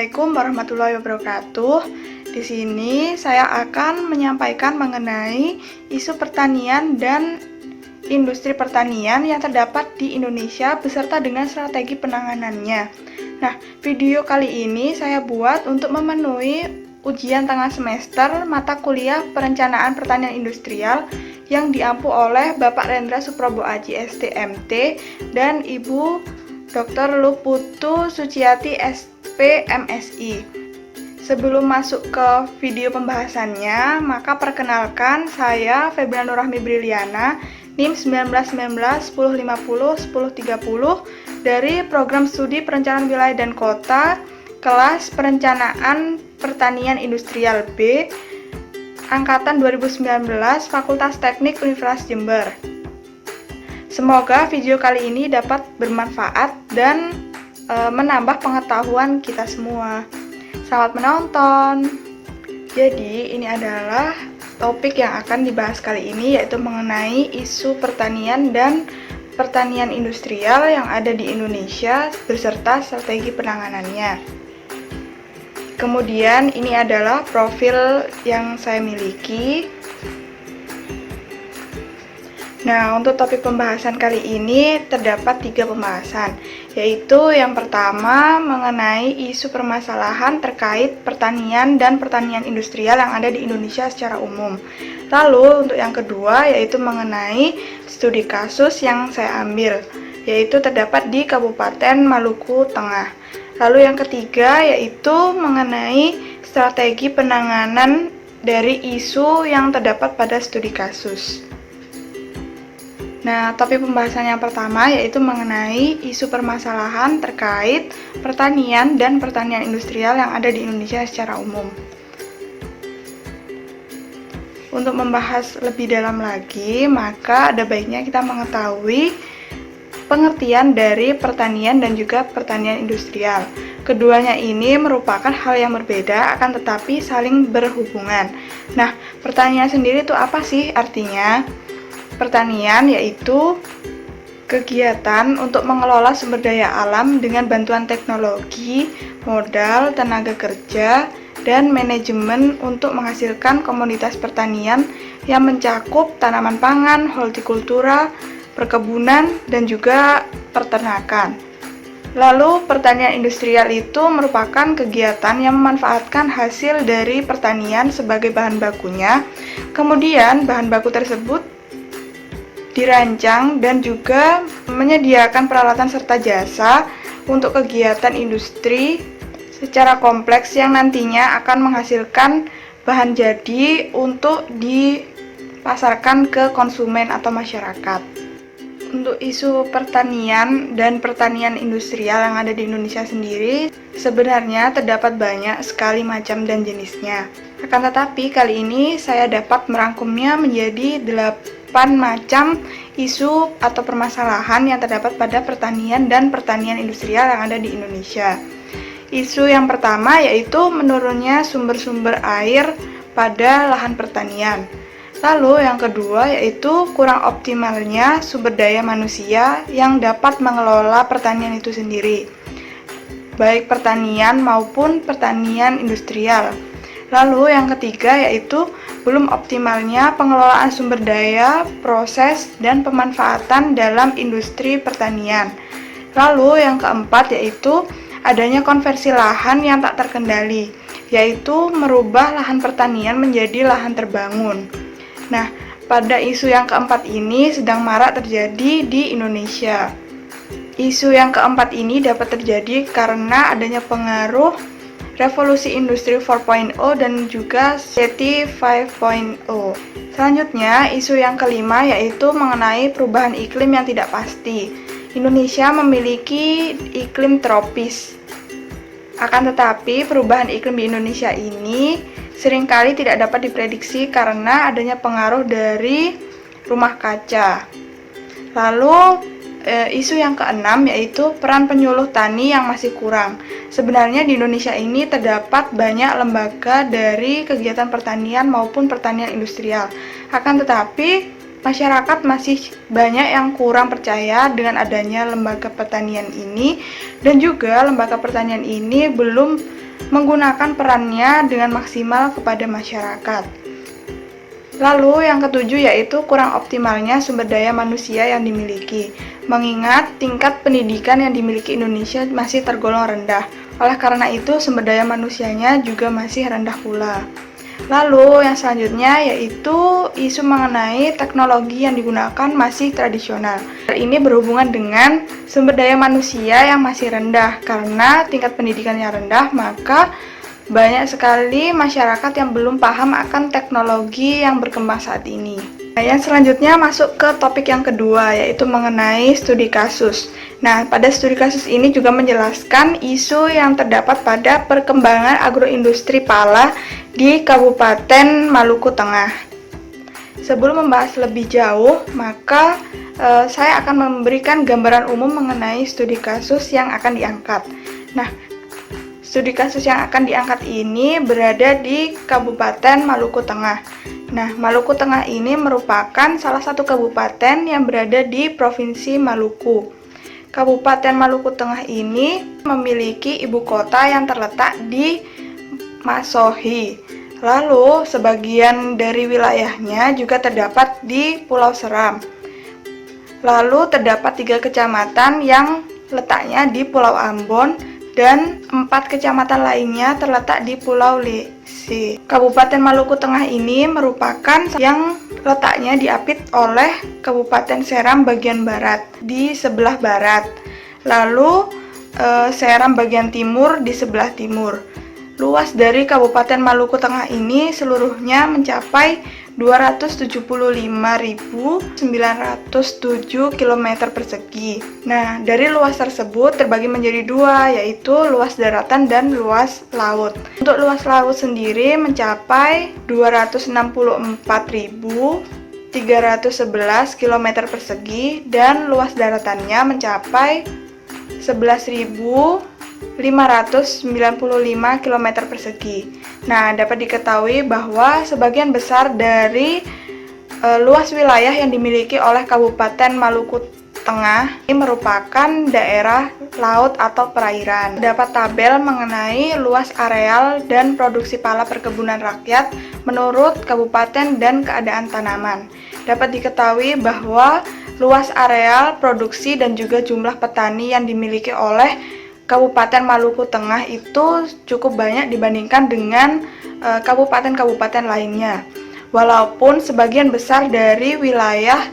Assalamualaikum warahmatullahi wabarakatuh. Di sini saya akan menyampaikan mengenai isu pertanian dan industri pertanian yang terdapat di Indonesia beserta dengan strategi penanganannya. Nah, video kali ini saya buat untuk memenuhi ujian tengah semester mata kuliah Perencanaan Pertanian Industrial yang diampu oleh Bapak Rendra Suprobo Aji STMT dan Ibu Dr. Luputu Suciati SPMSI. Sebelum masuk ke video pembahasannya, maka perkenalkan saya Febriana Nurrahmi Briliana, NIM 1919-1050-1030 dari Program Studi Perencanaan Wilayah dan Kota, kelas Perencanaan Pertanian Industrial B, Angkatan 2019, Fakultas Teknik Universitas Jember. Semoga video kali ini dapat bermanfaat dan menambah pengetahuan kita semua. Selamat menonton. Jadi, ini adalah topik yang akan dibahas kali ini, yaitu mengenai isu pertanian dan pertanian industrial yang ada di Indonesia beserta strategi penanganannya. Kemudian, ini adalah profil yang saya miliki. Nah, untuk topik pembahasan kali ini terdapat 3 pembahasan, yaitu yang pertama mengenai isu permasalahan terkait pertanian dan pertanian industrial yang ada di Indonesia secara umum. Lalu untuk yang kedua yaitu mengenai studi kasus yang saya ambil, yaitu terdapat di Kabupaten Maluku Tengah. Lalu yang ketiga yaitu mengenai strategi penanganan dari isu yang terdapat pada studi kasus. Nah, topik pembahasan yang pertama yaitu mengenai isu permasalahan terkait pertanian dan pertanian industrial yang ada di Indonesia secara umum. Untuk membahas lebih dalam lagi, maka ada baiknya kita mengetahui pengertian dari pertanian dan juga pertanian industrial. Keduanya ini merupakan hal yang berbeda, akan tetapi saling berhubungan. Nah, pertanian sendiri itu apa sih artinya? Pertanian yaitu kegiatan untuk mengelola sumber daya alam dengan bantuan teknologi, modal, tenaga kerja, dan manajemen untuk menghasilkan komoditas pertanian yang mencakup tanaman pangan, hortikultura, perkebunan, dan juga peternakan. Lalu, pertanian industrial itu merupakan kegiatan yang memanfaatkan hasil dari pertanian sebagai bahan bakunya. Kemudian, bahan baku tersebut dirancang dan juga menyediakan peralatan serta jasa untuk kegiatan industri secara kompleks yang nantinya akan menghasilkan bahan jadi untuk dipasarkan ke konsumen atau masyarakat. Untuk isu pertanian dan pertanian industrial yang ada di Indonesia sendiri, sebenarnya terdapat banyak sekali macam dan jenisnya. Akan tetapi kali ini saya dapat merangkumnya menjadi 8 macam isu atau permasalahan yang terdapat pada pertanian dan pertanian industrial yang ada di Indonesia. Isu yang pertama yaitu menurunnya sumber-sumber air pada lahan pertanian. Lalu yang kedua yaitu kurang optimalnya sumber daya manusia yang dapat mengelola pertanian itu sendiri, baik pertanian maupun pertanian industrial. Lalu yang ketiga yaitu belum optimalnya pengelolaan sumber daya, proses, dan pemanfaatan dalam industri pertanian. Lalu yang keempat yaitu adanya konversi lahan yang tak terkendali, yaitu merubah lahan pertanian menjadi lahan terbangun. Nah, pada isu yang keempat ini sedang marak terjadi di Indonesia. Isu yang keempat ini dapat terjadi karena adanya pengaruh Revolusi Industri 4.0 dan juga City 5.0. Selanjutnya, isu yang kelima yaitu mengenai perubahan iklim yang tidak pasti. Indonesia memiliki iklim tropis. Akan tetapi, perubahan iklim di Indonesia ini seringkali tidak dapat diprediksi karena adanya pengaruh dari rumah kaca. Lalu, isu yang keenam yaitu peran penyuluh tani yang masih kurang. Sebenarnya di Indonesia ini terdapat banyak lembaga dari kegiatan pertanian maupun pertanian industrial. Akan tetapi masyarakat masih banyak yang kurang percaya dengan adanya lembaga pertanian ini, dan juga lembaga pertanian ini belum menggunakan perannya dengan maksimal kepada masyarakat. Lalu yang ketujuh yaitu kurang optimalnya sumber daya manusia yang dimiliki. Mengingat tingkat pendidikan yang dimiliki Indonesia masih tergolong rendah. Oleh karena itu sumber daya manusianya juga masih rendah pula. Lalu yang selanjutnya yaitu isu mengenai teknologi yang digunakan masih tradisional. Hal ini berhubungan dengan sumber daya manusia yang masih rendah. Karena tingkat pendidikan yang rendah, maka banyak sekali masyarakat yang belum paham akan teknologi yang berkembang saat ini. Nah, yang selanjutnya masuk ke topik yang kedua, yaitu mengenai studi kasus. Nah, pada studi kasus ini juga menjelaskan isu yang terdapat pada perkembangan agroindustri pala di Kabupaten Maluku Tengah. Sebelum membahas lebih jauh, maka saya akan memberikan gambaran umum mengenai studi kasus yang akan diangkat. Nah, studi kasus yang akan diangkat ini berada di Kabupaten Maluku Tengah. Nah, Maluku Tengah ini merupakan salah satu kabupaten yang berada di Provinsi Maluku. Kabupaten Maluku Tengah ini memiliki ibu kota yang terletak di Masohi. Lalu, sebagian dari wilayahnya juga terdapat di Pulau Seram. Lalu, terdapat 3 kecamatan yang letaknya di Pulau Ambon, dan 4 kecamatan lainnya terletak di Pulau Lesi. Kabupaten Maluku Tengah ini merupakan yang letaknya diapit oleh Kabupaten Seram bagian barat di sebelah barat. Lalu Seram bagian timur di sebelah timur. Luas dari Kabupaten Maluku Tengah ini seluruhnya mencapai 275.907 km persegi. Nah, dari luas tersebut terbagi menjadi 2, yaitu luas daratan dan luas laut. Untuk luas laut sendiri mencapai 264.311 km persegi dan luas daratannya mencapai 11.595 km persegi. Nah, dapat diketahui bahwa sebagian besar dari luas wilayah yang dimiliki oleh Kabupaten Maluku Tengah ini merupakan daerah laut atau perairan. Terdapat tabel mengenai luas areal dan produksi pala perkebunan rakyat menurut kabupaten dan keadaan tanaman. Dapat diketahui bahwa luas areal produksi dan juga jumlah petani yang dimiliki oleh Kabupaten Maluku Tengah itu cukup banyak dibandingkan dengan kabupaten-kabupaten lainnya. Walaupun sebagian besar dari wilayah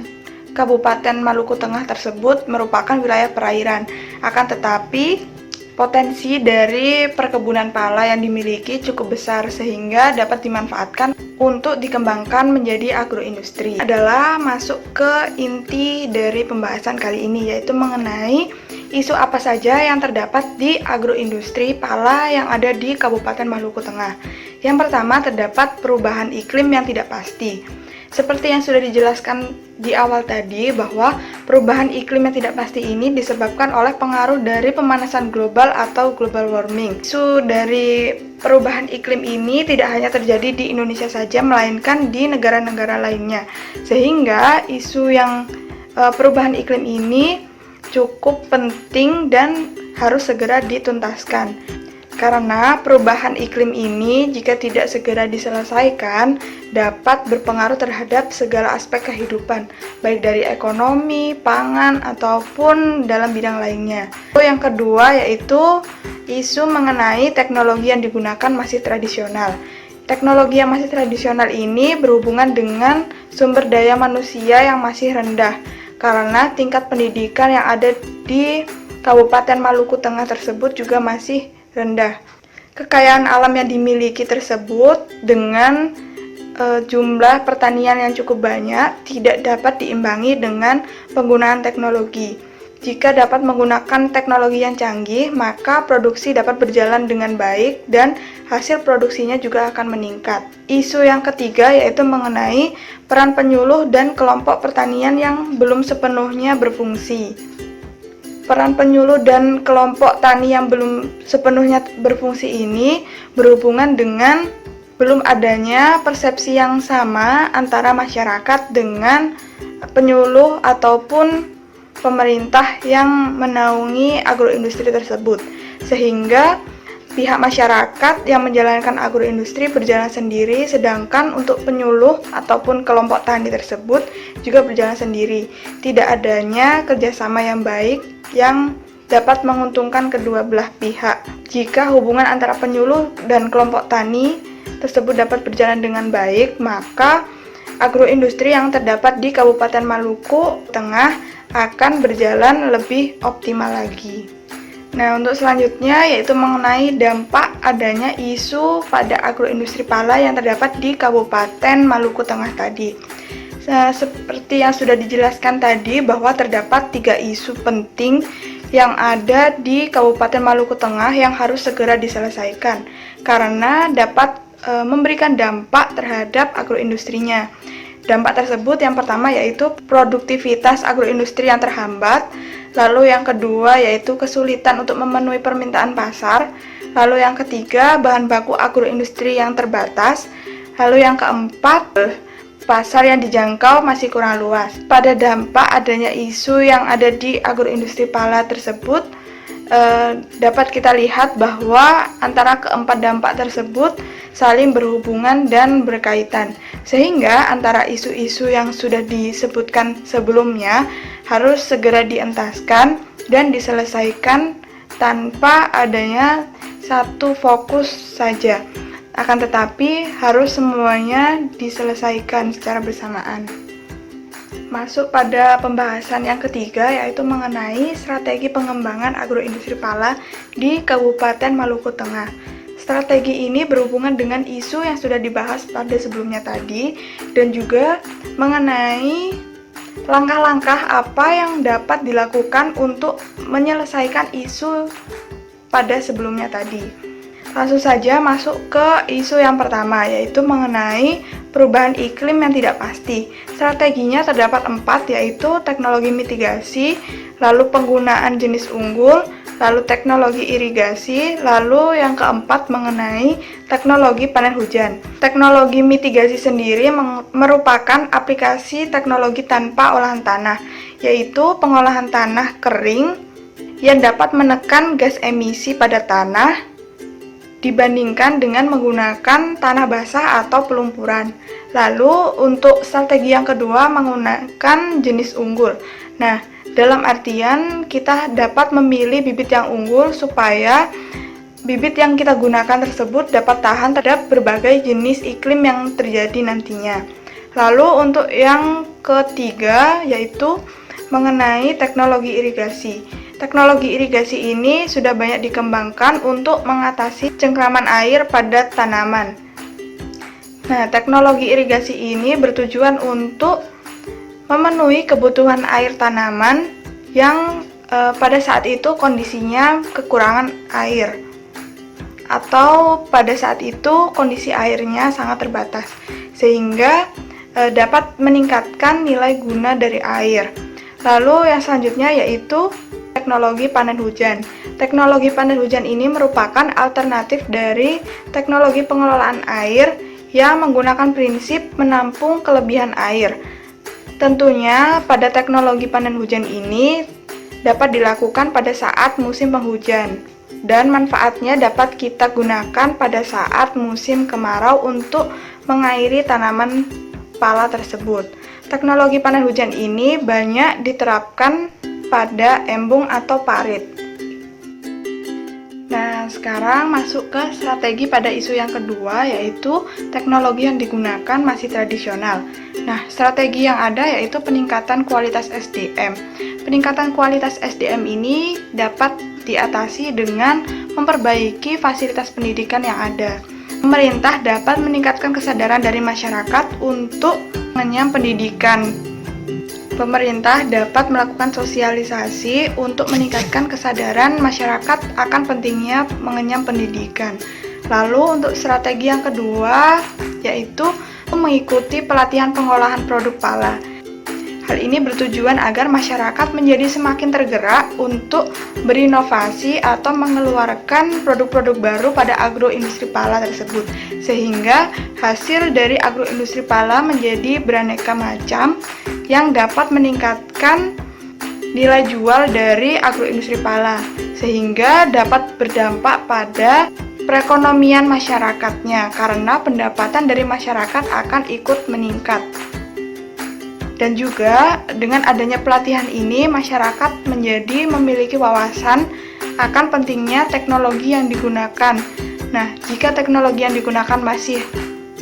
Kabupaten Maluku Tengah tersebut merupakan wilayah perairan, akan tetapi potensi dari perkebunan pala yang dimiliki cukup besar sehingga dapat dimanfaatkan untuk dikembangkan menjadi agroindustri. Adalah masuk ke inti dari pembahasan kali ini, yaitu mengenai isu apa saja yang terdapat di agroindustri pala yang ada di Kabupaten Maluku Tengah. Yang pertama, terdapat perubahan iklim yang tidak pasti. Seperti yang sudah dijelaskan di awal tadi, bahwa perubahan iklim yang tidak pasti ini disebabkan oleh pengaruh dari pemanasan global atau global warming. Isu dari perubahan iklim ini tidak hanya terjadi di Indonesia saja, melainkan di negara-negara lainnya. Sehingga isu yang perubahan iklim ini cukup penting dan harus segera dituntaskan. Karena perubahan iklim ini jika tidak segera diselesaikan dapat berpengaruh terhadap segala aspek kehidupan, baik dari ekonomi, pangan, ataupun dalam bidang lainnya. Yang kedua yaitu isu mengenai teknologi yang digunakan masih tradisional. Teknologi yang masih tradisional ini berhubungan dengan sumber daya manusia yang masih rendah, karena tingkat pendidikan yang ada di Kabupaten Maluku Tengah tersebut juga masih rendah. Kekayaan alam yang dimiliki tersebut dengan jumlah pertanian yang cukup banyak tidak dapat diimbangi dengan penggunaan teknologi. Jika dapat menggunakan teknologi yang canggih, maka produksi dapat berjalan dengan baik dan hasil produksinya juga akan meningkat. Isu yang ketiga yaitu mengenai peran penyuluh dan kelompok pertanian yang belum sepenuhnya berfungsi. Peran penyuluh dan kelompok tani yang belum sepenuhnya berfungsi ini berhubungan dengan belum adanya persepsi yang sama antara masyarakat dengan penyuluh ataupun pemerintah yang menaungi agroindustri tersebut. Sehingga pihak masyarakat yang menjalankan agroindustri berjalan sendiri, sedangkan untuk penyuluh ataupun kelompok tani tersebut juga berjalan sendiri. Tidak adanya kerjasama yang baik yang dapat menguntungkan kedua belah pihak. Jika hubungan antara penyuluh dan kelompok tani tersebut dapat berjalan dengan baik, maka agroindustri yang terdapat di Kabupaten Maluku Tengah akan berjalan lebih optimal lagi. Nah, untuk selanjutnya yaitu mengenai dampak adanya isu pada agroindustri pala yang terdapat di Kabupaten Maluku Tengah tadi. Seperti yang sudah dijelaskan tadi bahwa terdapat 3 isu penting yang ada di Kabupaten Maluku Tengah yang harus segera diselesaikan karena dapat memberikan dampak terhadap agroindustrinya. Dampak tersebut yang pertama yaitu produktivitas agroindustri yang terhambat, lalu yang kedua yaitu kesulitan untuk memenuhi permintaan pasar, lalu yang ketiga bahan baku agroindustri yang terbatas, lalu yang keempat pasar yang dijangkau masih kurang luas. Pada dampak adanya isu yang ada di agroindustri pala tersebut, dapat kita lihat bahwa antara keempat dampak tersebut saling berhubungan dan berkaitan, sehingga antara isu-isu yang sudah disebutkan sebelumnya harus segera dientaskan dan diselesaikan tanpa adanya satu fokus saja. Akan tetapi harus semuanya diselesaikan secara bersamaan. Masuk pada pembahasan yang ketiga yaitu mengenai strategi pengembangan agroindustri pala di Kabupaten Maluku Tengah. Strategi ini berhubungan dengan isu yang sudah dibahas pada sebelumnya tadi dan juga mengenai langkah-langkah apa yang dapat dilakukan untuk menyelesaikan isu pada sebelumnya tadi. Langsung saja masuk ke isu yang pertama, yaitu mengenai perubahan iklim yang tidak pasti. Strateginya terdapat 4, yaitu teknologi mitigasi, lalu penggunaan jenis unggul, lalu teknologi irigasi, lalu yang keempat mengenai teknologi panen hujan. Teknologi mitigasi sendiri merupakan aplikasi teknologi tanpa olahan tanah, yaitu pengolahan tanah kering yang dapat menekan gas emisi pada tanah dibandingkan dengan menggunakan tanah basah atau pelumpuran. Lalu untuk strategi yang kedua menggunakan jenis unggul. Nah, dalam artian kita dapat memilih bibit yang unggul supaya bibit yang kita gunakan tersebut dapat tahan terhadap berbagai jenis iklim yang terjadi nantinya. Lalu untuk yang ketiga yaitu mengenai teknologi irigasi. Teknologi irigasi ini sudah banyak dikembangkan untuk mengatasi cengkraman air pada tanaman. Nah, teknologi irigasi ini bertujuan untuk memenuhi kebutuhan air tanaman yang pada saat itu kondisinya kekurangan air atau pada saat itu kondisi airnya sangat terbatas sehingga dapat meningkatkan nilai guna dari air. Lalu yang selanjutnya yaitu teknologi panen hujan. Teknologi panen hujan ini merupakan alternatif dari teknologi pengelolaan air yang menggunakan prinsip menampung kelebihan air. Tentunya pada teknologi panen hujan ini dapat dilakukan pada saat musim penghujan dan manfaatnya dapat kita gunakan pada saat musim kemarau untuk mengairi tanaman pala tersebut. Teknologi panen hujan ini banyak diterapkan pada embung atau parit. Nah, sekarang masuk ke strategi pada isu yang kedua, yaitu teknologi yang digunakan masih tradisional. Nah, strategi yang ada yaitu peningkatan kualitas SDM. Peningkatan kualitas SDM ini dapat diatasi dengan memperbaiki fasilitas pendidikan yang ada. Pemerintah dapat meningkatkan kesadaran dari masyarakat untuk mengenyam pendidikan. Pemerintah dapat melakukan sosialisasi untuk meningkatkan kesadaran masyarakat akan pentingnya mengenyam pendidikan. Lalu untuk strategi yang kedua yaitu mengikuti pelatihan pengolahan produk pala. Hal ini bertujuan agar masyarakat menjadi semakin tergerak untuk berinovasi atau mengeluarkan produk-produk baru pada agroindustri pala tersebut, sehingga hasil dari agroindustri pala menjadi beraneka macam yang dapat meningkatkan nilai jual dari agroindustri pala, sehingga dapat berdampak pada perekonomian masyarakatnya karena pendapatan dari masyarakat akan ikut meningkat. Dan juga dengan adanya pelatihan ini masyarakat menjadi memiliki wawasan akan pentingnya teknologi yang digunakan. Nah, jika teknologi yang digunakan masih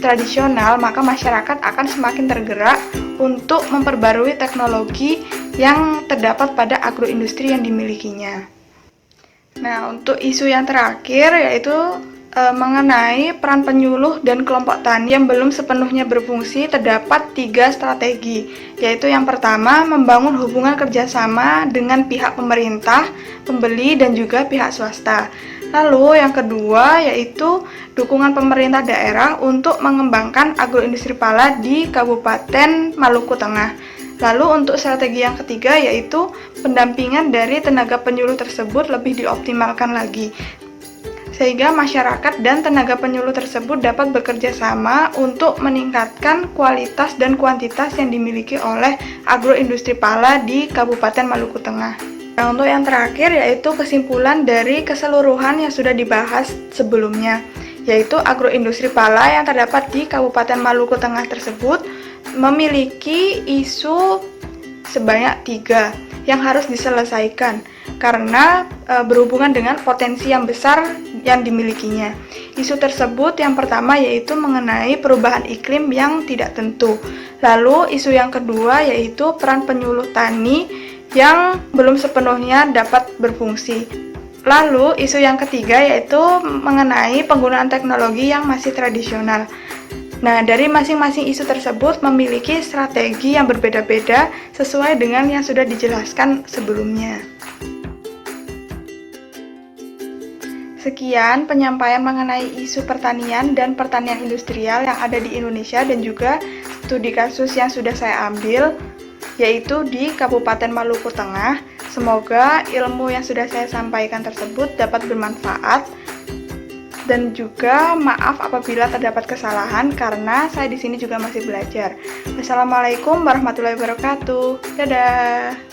tradisional, maka masyarakat akan semakin tergerak untuk memperbarui teknologi yang terdapat pada agroindustri yang dimilikinya. Nah, untuk isu yang terakhir yaitu mengenai peran penyuluh dan kelompok tani yang belum sepenuhnya berfungsi, terdapat 3 strategi, yaitu yang pertama, membangun hubungan kerjasama dengan pihak pemerintah, pembeli, dan juga pihak swasta. Lalu yang kedua yaitu dukungan pemerintah daerah untuk mengembangkan agroindustri pala di Kabupaten Maluku Tengah. Lalu untuk strategi yang ketiga yaitu pendampingan dari tenaga penyuluh tersebut lebih dioptimalkan lagi, sehingga masyarakat dan tenaga penyuluh tersebut dapat bekerja sama untuk meningkatkan kualitas dan kuantitas yang dimiliki oleh agroindustri pala di Kabupaten Maluku Tengah. Nah, untuk yang terakhir yaitu kesimpulan dari keseluruhan yang sudah dibahas sebelumnya, yaitu agroindustri pala yang terdapat di Kabupaten Maluku Tengah tersebut memiliki isu sebanyak 3 yang harus diselesaikan karena berhubungan dengan potensi yang besar yang dimilikinya. Isu tersebut yang pertama yaitu mengenai perubahan iklim yang tidak tentu. Lalu isu yang kedua yaitu peran penyuluh tani yang belum sepenuhnya dapat berfungsi. Lalu isu yang ketiga yaitu mengenai penggunaan teknologi yang masih tradisional. Nah, dari masing-masing isu tersebut memiliki strategi yang berbeda-beda sesuai dengan yang sudah dijelaskan sebelumnya. Sekian penyampaian mengenai isu pertanian dan pertanian industrial yang ada di Indonesia dan juga studi kasus yang sudah saya ambil, yaitu di Kabupaten Maluku Tengah. Semoga ilmu yang sudah saya sampaikan tersebut dapat bermanfaat. Dan juga maaf apabila terdapat kesalahan karena saya di sini juga masih belajar. Wassalamualaikum warahmatullahi wabarakatuh. Dadah.